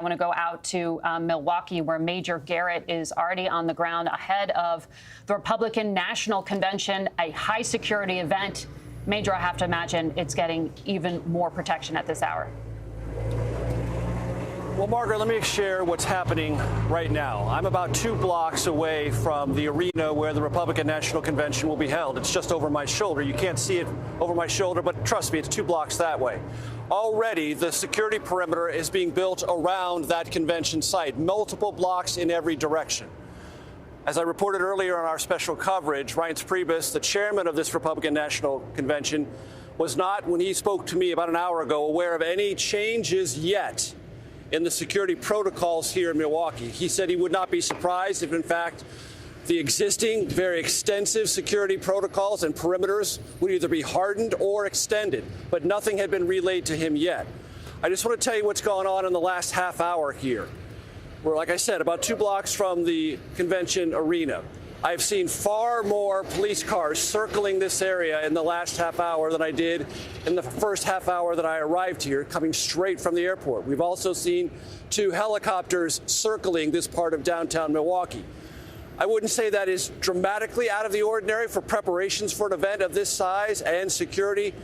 want to go out to Milwaukee, where Major Garrett is already on the ground ahead of the Republican National Convention, a high-security event. Major, I have to imagine it's getting even more protection at this hour. Well, Margaret, let me share what's happening right now. I'm about 2 blocks away from the arena where the Republican National Convention will be held. It's just over my shoulder. You can't see it over my shoulder, but trust me, it's 2 blocks that way. Already, the security perimeter is being built around that convention site, multiple blocks in every direction. As I reported earlier on our special coverage, Reince Priebus, the chairman of this Republican National Convention, was not, when he spoke to me about an hour ago, aware of any changes yet in the security protocols here in Milwaukee. He said he would not be surprised if, in fact, the existing very extensive security protocols and perimeters would either be hardened or extended, but nothing had been relayed to him yet. I just want to tell you what's going on in the last half hour here. We're, like I said, about 2 blocks from the convention arena. I've seen far more police cars circling this area in the last half hour than I did in the first half hour that I arrived here, coming straight from the airport. We've also seen 2 helicopters circling this part of downtown Milwaukee. I wouldn't say that is dramatically out of the ordinary for preparations for an event of this size and security,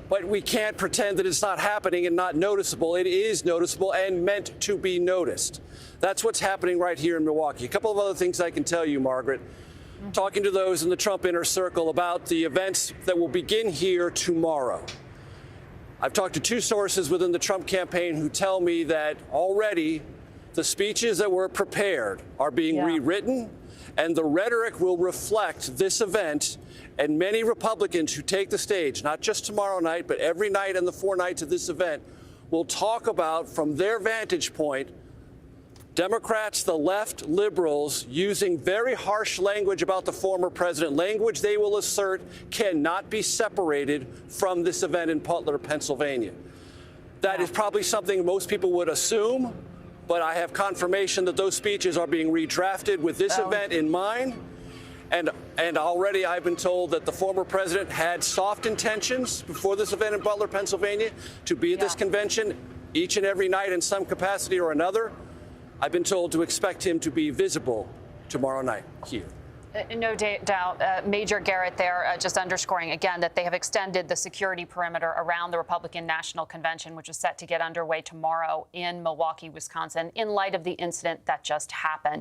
but we can't pretend that it's not happening and not noticeable. It is noticeable and meant to be noticed. That's what's happening right here in Milwaukee. A couple of other things I can tell you, Margaret. Talking to those in the Trump inner circle about the events that will begin here tomorrow. I've talked to 2 sources within the Trump campaign who tell me that already the speeches that were prepared are being rewritten, and the rhetoric will reflect this event. And many Republicans who take the stage, not just tomorrow night, but every night and the 4 nights of this event, will talk about, from their vantage point, Democrats, the left, liberals, using very harsh language about the former president, language they will assert cannot be separated from this event in Butler, Pennsylvania. That is probably something most people would assume, but I have confirmation that those speeches are being redrafted with this event in mind. And already I've been told that the former president had soft intentions before this event in Butler, Pennsylvania, to be at this convention each and every night in some capacity or another. I've been told to expect him to be visible tomorrow night here. No doubt. Major Garrett there just underscoring again that they have extended the security perimeter around the Republican National Convention, which is set to get underway tomorrow in Milwaukee, Wisconsin, in light of the incident that just happened.